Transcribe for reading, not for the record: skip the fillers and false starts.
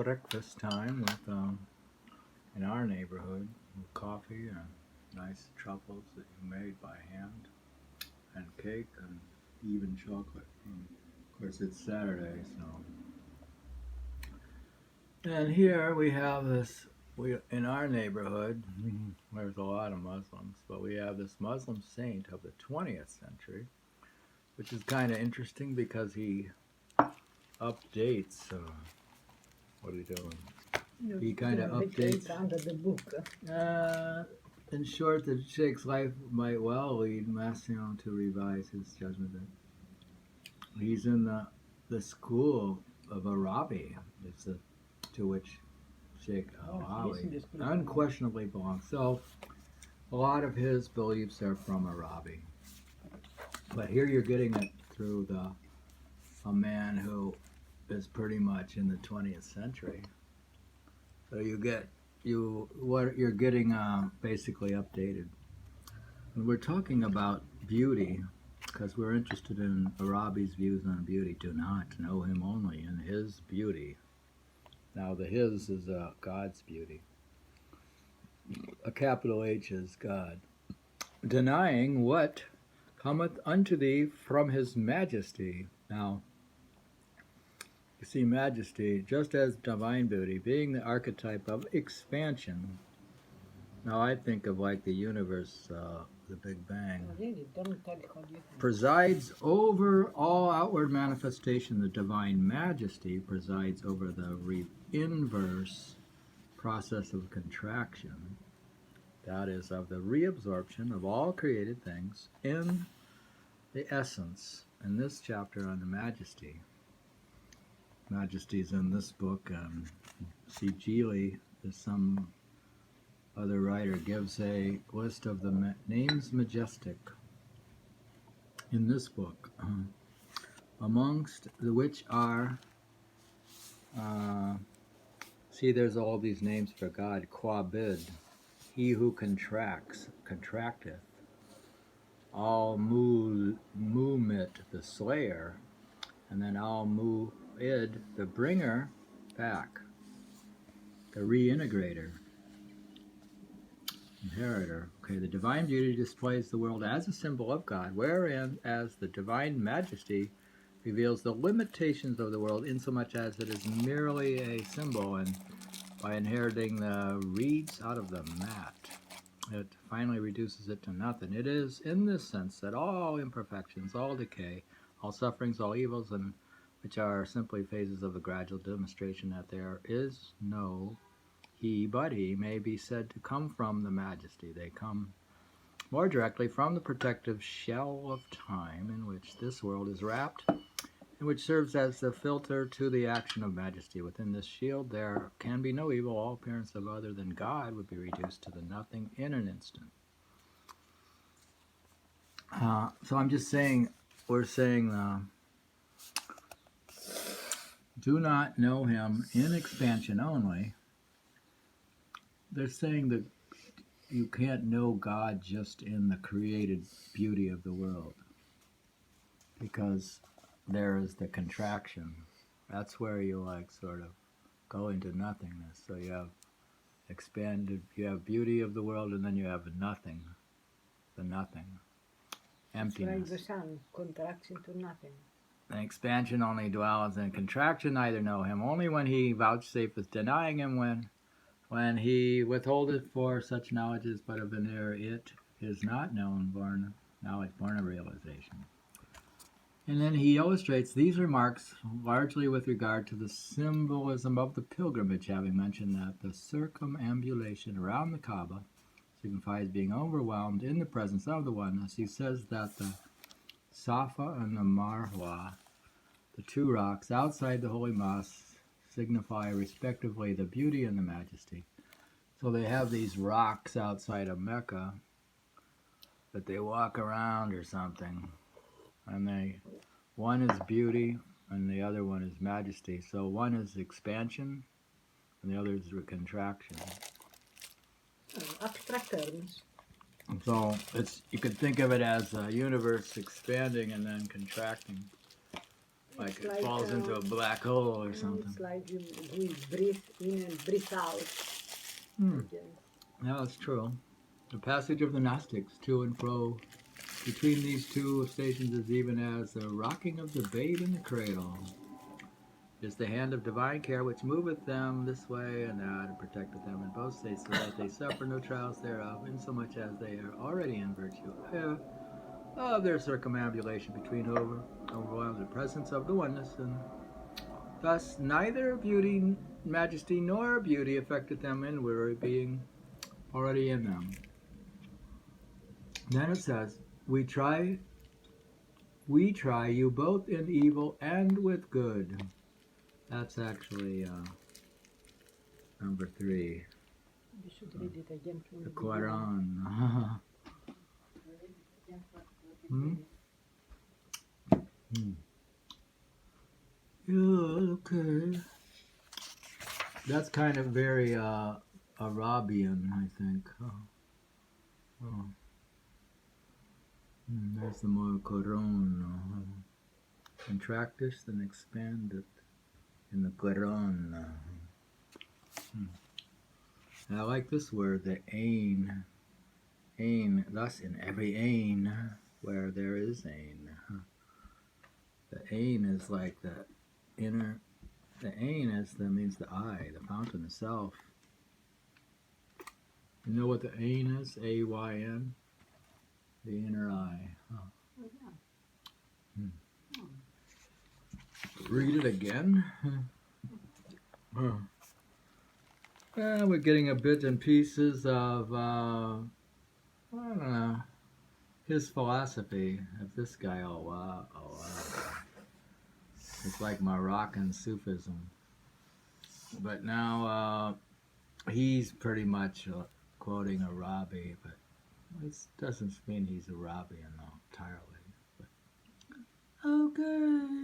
breakfast time with in our neighborhood with coffee and nice truffles that you made by hand and cake and even chocolate. And of course, it's Saturday, so. And here we have this. We in our neighborhood, there's a lot of Muslims, but we have this Muslim saint of the 20th century, which is kind of interesting because he updates. What are you doing? He kind of updates. Under the book. In short, the Sheikh's life might well lead Massillon to revise his judgment. He's in the school of Arabi, to which Shaikh Alawi unquestionably belongs. So, a lot of his beliefs are from Arabi. But here you're getting it through a man who is pretty much in the 20th century. So what you're getting basically updated. And we're talking about beauty because we're interested in Arabi's views on beauty. Do not know him only in his beauty. Now the his is God's beauty. A capital H is God. Denying what cometh unto thee from his majesty. Now, you see, majesty, just as divine beauty, being the archetype of expansion. Now, I think of like the universe, the Big Bang. Really, don't tell how you think. Presides over all outward manifestation. The divine majesty presides over the inverse process of contraction. That is, of the reabsorption of all created things in the essence. In this chapter on the majesty. Majesty's in this book. C. Geely, is some other writer, gives a list of the names majestic in this book, amongst the which are, see, there's all these names for God. Quabid, he who contracteth. Al-Mumit, the slayer, and then Al-Mu'id, the bringer back, the reintegrator, inheritor. Okay, the divine beauty displays the world as a symbol of God, wherein as the divine majesty reveals the limitations of the world insomuch as it is merely a symbol, and by inheriting the reeds out of the mat, it finally reduces it to nothing. It is in this sense that all imperfections, all decay, all sufferings, all evils, and which are simply phases of a gradual demonstration that there is no he but he, may be said to come from the majesty. They come more directly from the protective shell of time in which this world is wrapped, and which serves as the filter to the action of majesty. Within this shield there can be no evil. All appearance of other than God would be reduced to the nothing in an instant. So I'm just saying, we're saying, do not know him in expansion only. They're saying that you can't know God just in the created beauty of the world, because there is the contraction. That's where you like sort of go into nothingness. So you have expanded, you have beauty of the world, and then you have nothing, the nothing, emptiness. Like the sun, contraction to nothing. And expansion only dwells in contraction, neither know him only when he vouchsafeth, denying him when he withholdeth for such knowledge as but of an error. It is not known, knowledge born of realization. And then he illustrates these remarks largely with regard to the symbolism of the pilgrimage, having mentioned that the circumambulation around the Kaaba signifies being overwhelmed in the presence of the oneness. He says that the safa and the marwah, the two rocks outside the holy mosque, signify respectively the beauty and the majesty. So they have these rocks outside of Mecca that they walk around or something, and one is beauty and the other one is majesty. So one is expansion and the other is contraction. Abstract terms. So you could think of it as a universe expanding and then contracting. Like It's it like, falls into a black hole or something. It's like we breathe in and breathe out. Hmm. Yes. Yeah, that's true. The passage of the Gnostics to and fro between these two stations is even as the rocking of the babe in the cradle. It is the hand of divine care which moveth them this way and that, and protecteth them in both states, so that they suffer no trials thereof, insomuch as they are already in virtue of their circumambulation between overwhelmed presence of the oneness, and thus neither beauty, majesty, nor beauty affected them inward, being already in them. Then it says, we try you both in evil and with good. That's actually number 3. You should read it again from The the beginning. Quran. Hmm? Hmm. Yeah, okay. That's kind of very Arabian, I think. Oh. There's the morrocan. Contract this, then expand it in the Quran. And I like this word, the ain. Ain, thus in every ain where there is ain. The ain is like the inner, the ain means the eye, the fountain, the self. You know what the ain is? A-Y-N? The inner eye. Oh, yeah. Read it again. We're getting a bit and pieces of, I don't know, his philosophy of this guy. Oh wow. It's like Moroccan Sufism. But now he's pretty much quoting Arabi, but this doesn't mean he's Arabian entirely. But, okay.